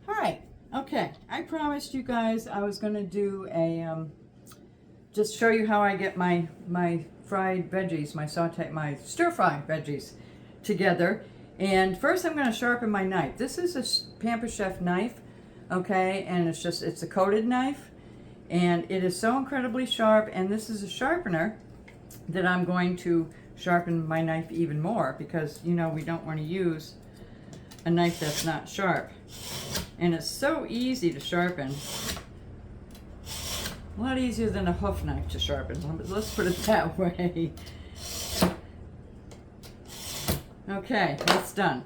All right, okay. I promised you guys I was gonna do a, just show you how I get my fried veggies, my stir-fry veggies together. And first I'm gonna sharpen my knife. This is a Pamper Chef knife, okay? And it's a coated knife. And it is so incredibly sharp, and this is a sharpener that I'm going to sharpen my knife even more because, you know, we don't want to use a knife that's not sharp. And it's so easy to sharpen. A lot easier than a hoof knife to sharpen. Let's put it that way. Okay, that's done.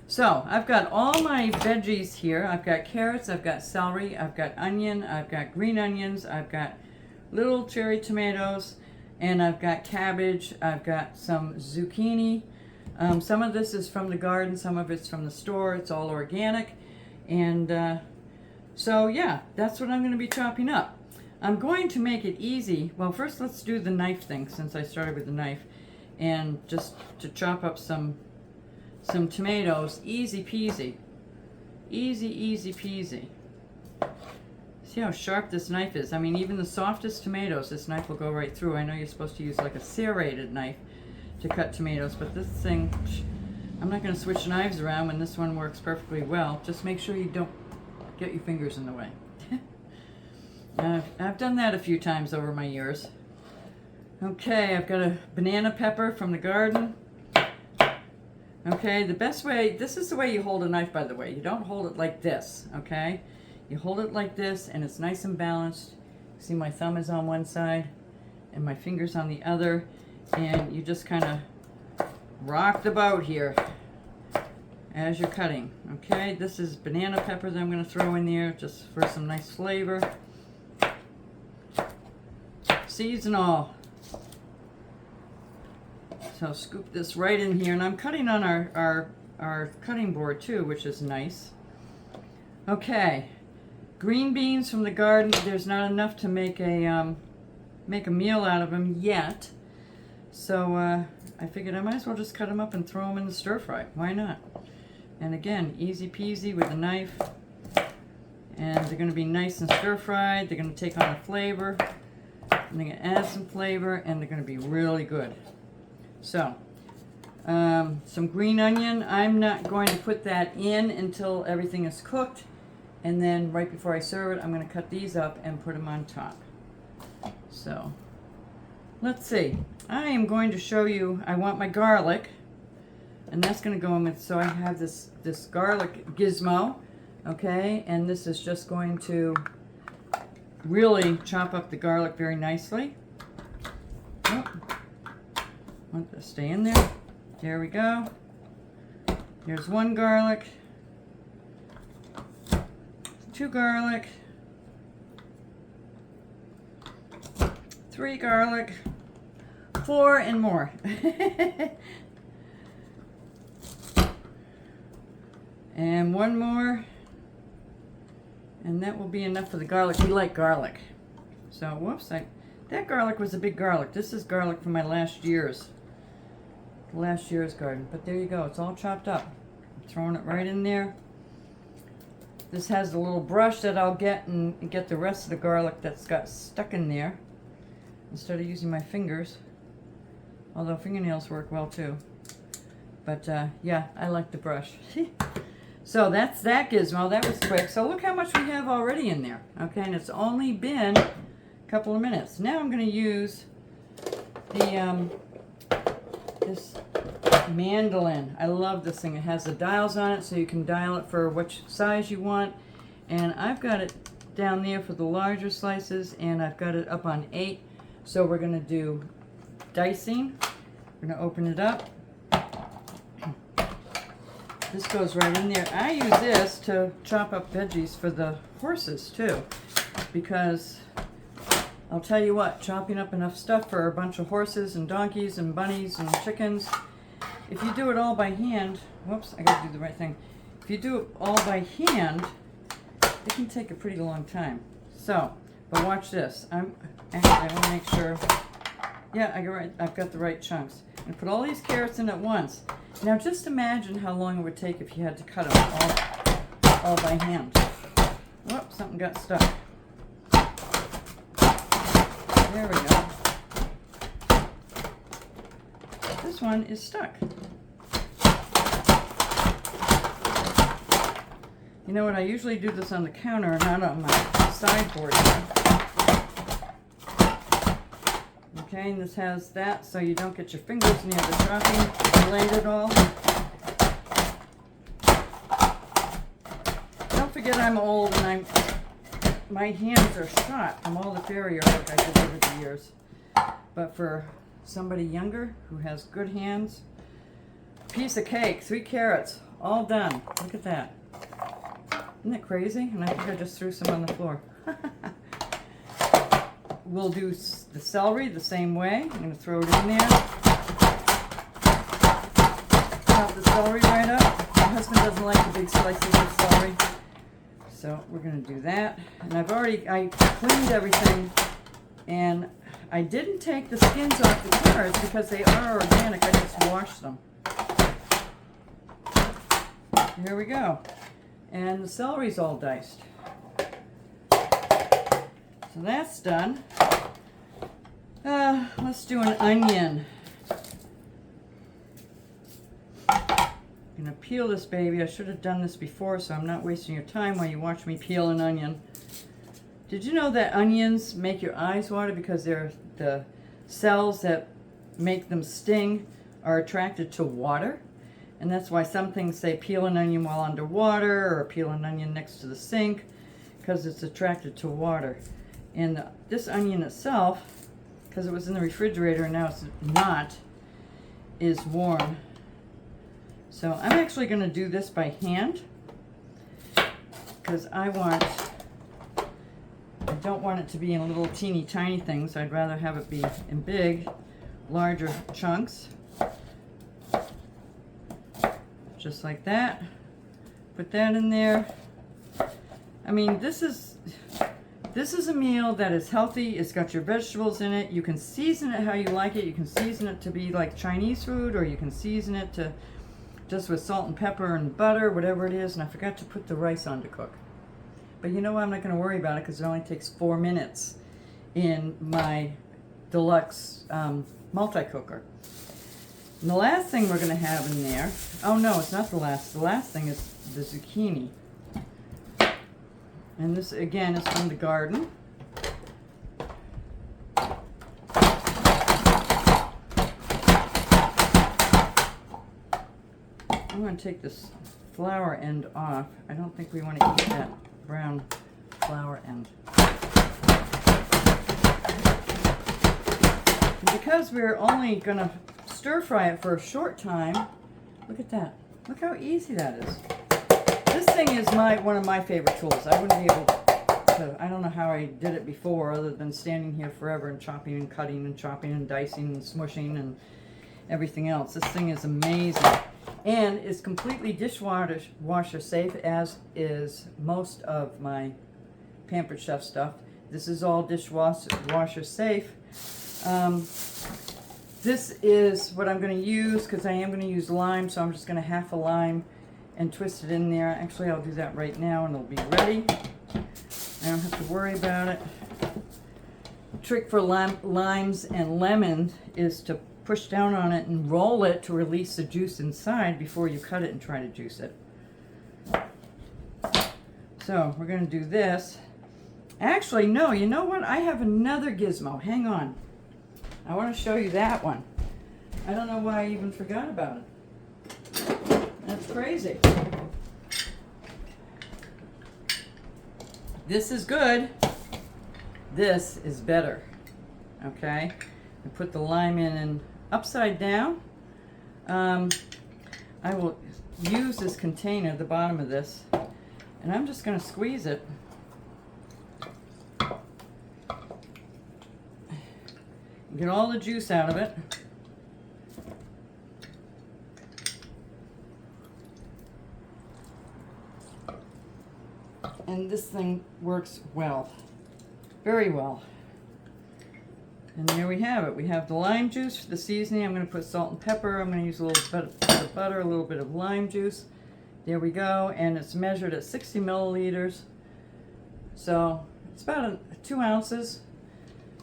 So I've got all my veggies here. I've got carrots, I've got celery, I've got onion, I've got green onions, I've got little cherry tomatoes, and I've got cabbage, I've got some zucchini. Some of this is from the garden, some of it's from the store. It's all organic. And so yeah, that's what I'm going to be chopping up. I'm going to make it easy. Well, first let's do the knife thing since I started with the knife. And just to chop up some tomatoes, easy peasy. Easy peasy. See how sharp this knife is? I mean, even the softest tomatoes, this knife will go right through. I know you're supposed to use like a serrated knife to cut tomatoes, but this thing, I'm not going to switch knives around when this one works perfectly well. Just make sure you don't get your fingers in the way. I've done that a few times over my years. Okay, I've got a banana pepper from the garden. Okay, the best way, this is the way you hold a knife, by the way. You don't hold it like this, okay? You hold it like this, and it's nice and balanced. See, my thumb is on one side, and my finger's on the other, and you just kind of rock the boat here as you're cutting. Okay, this is banana pepper that I'm going to throw in there just for some nice flavor. Seeds and all. So scoop this right in here, and I'm cutting on our cutting board too, which is nice. Okay, green beans from the garden. There's not enough to make a meal out of them yet, so I figured I might as well just cut them up and throw them in the stir fry. Why not? And again, easy peasy with a knife, and they're going to be nice and stir fried. They're going to take on a flavor, and they're going to add some flavor, and they're going to be really good. So, some green onion. I'm not going to put that in until everything is cooked. And then right before I serve it, I'm going to cut these up and put them on top. So, let's see. I am going to show you, I want my garlic. And that's going to go in with, so I have this garlic gizmo. Okay, and this is just going to really chop up the garlic very nicely. Oh. Want to stay in there. There we go. Here's one garlic, 2 garlic, 3 garlic, 4 and more. And 1 more. And that will be enough for the garlic. We like garlic. So, whoops, that garlic was a big garlic. This is garlic from my last year's garden. But there you go. It's all chopped up. I'm throwing it right in there. This has a little brush that I'll get and get the rest of the garlic that's got stuck in there instead of using my fingers. Although fingernails work well too. But yeah, I like the brush. So that's that gizmo. That was quick. So look how much we have already in there. Okay, and it's only been a couple of minutes. Now I'm going to use the this mandolin. I love this thing. It has the dials on it so you can dial it for which size you want. And I've got it down there for the larger slices, and I've got it up on 8. So we're going to do dicing. We're going to open it up. This goes right in there. I use this to chop up veggies for the horses too, because I'll tell you what, chopping up enough stuff for a bunch of horses and donkeys and bunnies and chickens, if you do it all by hand, whoops, I gotta do the right thing. If you do it all by hand, it can take a pretty long time. So, but watch this. I want to make sure, yeah, I've got the right chunks. I'm gonna put all these carrots in at once. Now just imagine how long it would take if you had to cut them all by hand. Whoops, something got stuck. There we go. This one is stuck. You know what, I usually do this on the counter, not on my sideboard here. Okay, and this has that so you don't get your fingers near the chopping blade at all. Don't forget I'm old and my hands are shot from all the farrier work I did over the years. But for somebody younger who has good hands, piece of cake, 3 carrots, all done. Look at that. Isn't that crazy? And I think I just threw some on the floor. We'll do the celery the same way. I'm going to throw it in there. Chop the celery right up. My husband doesn't like the big slices of celery. So we're going to do that. And I cleaned everything. And I didn't take the skins off the carrots because they are organic. I just washed them. Here we go. And the celery's all diced. So that's done. Let's do an onion. I'm gonna peel this baby. I should have done this before so I'm not wasting your time while you watch me peel an onion. Did you know that onions make your eyes water because they're the cells that make them sting are attracted to water? And that's why some things say peel an onion while underwater or peel an onion next to the sink because it's attracted to water. And this onion itself, because it was in the refrigerator and now it's not, is warm. So I'm actually going to do this by hand because I don't want it to be in little teeny tiny things. I'd rather have it be in big, larger chunks. Just like that. Put that in there. I mean, this is a meal that is healthy. It's got your vegetables in it. You can season it how you like it. You can season it to be like Chinese food, or you can season it to just with salt and pepper and butter, whatever it is. And I forgot to put the rice on to cook. But you know what? I'm not going to worry about it because it only takes 4 minutes in my deluxe multi-cooker. And the last thing we're going to have in there, oh no, it's not the last. The last thing is the zucchini. And this, again, is from the garden. I'm going to take this flower end off. I don't think we want to eat that brown flower end. And because we're only going to stir fry it for a short time, look at that. Look how easy that is. This thing is one of my favorite tools. I wouldn't be able to, I don't know how I did it before other than standing here forever and chopping and cutting and chopping and dicing and smushing and everything else. This thing is amazing. And it's completely dishwasher safe, as is most of my Pampered Chef stuff. This is all dishwasher safe. This is what I'm going to use because I am going to use lime, so I'm just going to half a lime and twist it in there. Actually, I'll do that right now and it'll be ready. I don't have to worry about it. The trick for limes and lemons is to push down on it and roll it to release the juice inside before you cut it and try to juice it. So we're going to do this. Actually, no, you know what? I have another gizmo. Hang on. I want to show you that one. I don't know why I even forgot about it. That's crazy. This is good. This is better. Okay? I put the lime in and upside down. I will use this container, the bottom of this, and I'm just going to squeeze it. Get all the juice out of it. And this thing works well, very well. And there we have it. We have the lime juice for the seasoning. I'm going to put salt and pepper. I'm going to use a little bit of butter, a little bit of lime juice. There we go. And it's measured at 60 milliliters. So it's about 2 ounces.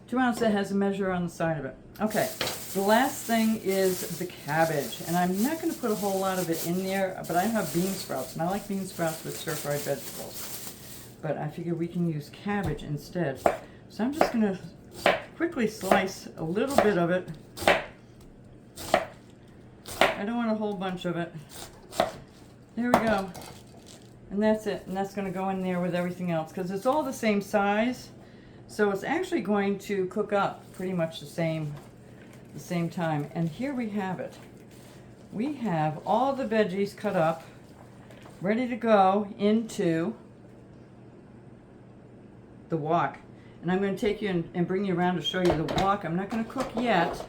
2 ounces has a measure on the side of it. Okay, the last thing is the cabbage. And I'm not going to put a whole lot of it in there, but I have bean sprouts. And I like bean sprouts with stir-fried vegetables. But I figure we can use cabbage instead. So I'm just going to quickly slice a little bit of it. I don't want a whole bunch of it. There we go. And that's it. And that's going to go in there with everything else because it's all the same size. So it's actually going to cook up pretty much the same time. And here we have it. We have all the veggies cut up, ready to go into the wok. And I'm going to take you and bring you around to show you the wok. I'm not going to cook yet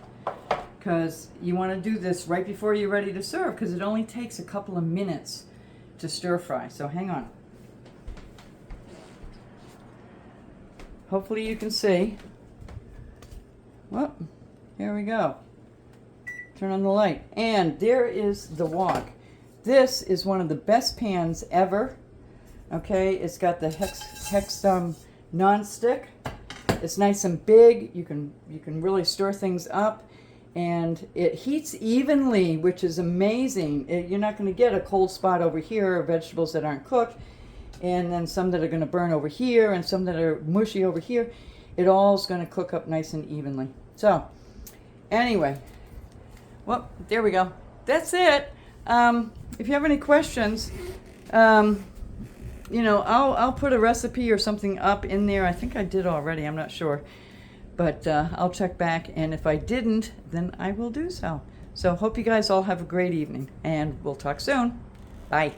because you want to do this right before you're ready to serve because it only takes a couple of minutes to stir fry. So hang on. Hopefully you can see. Well, here we go. Turn on the light. And there is the wok. This is one of the best pans ever. Okay, it's got the hex non-stick. It's nice and big. You can really stir things up. And it heats evenly, which is amazing. You're not going to get a cold spot over here or vegetables that aren't cooked. And then some that are going to burn over here and some that are mushy over here. It all is going to cook up nice and evenly. So, anyway, well, there we go. That's it. If you have any questions, you know, I'll put a recipe or something up in there. I think I did already. I'm not sure. But I'll check back. And if I didn't, then I will do so. So, hope you guys all have a great evening. And we'll talk soon. Bye.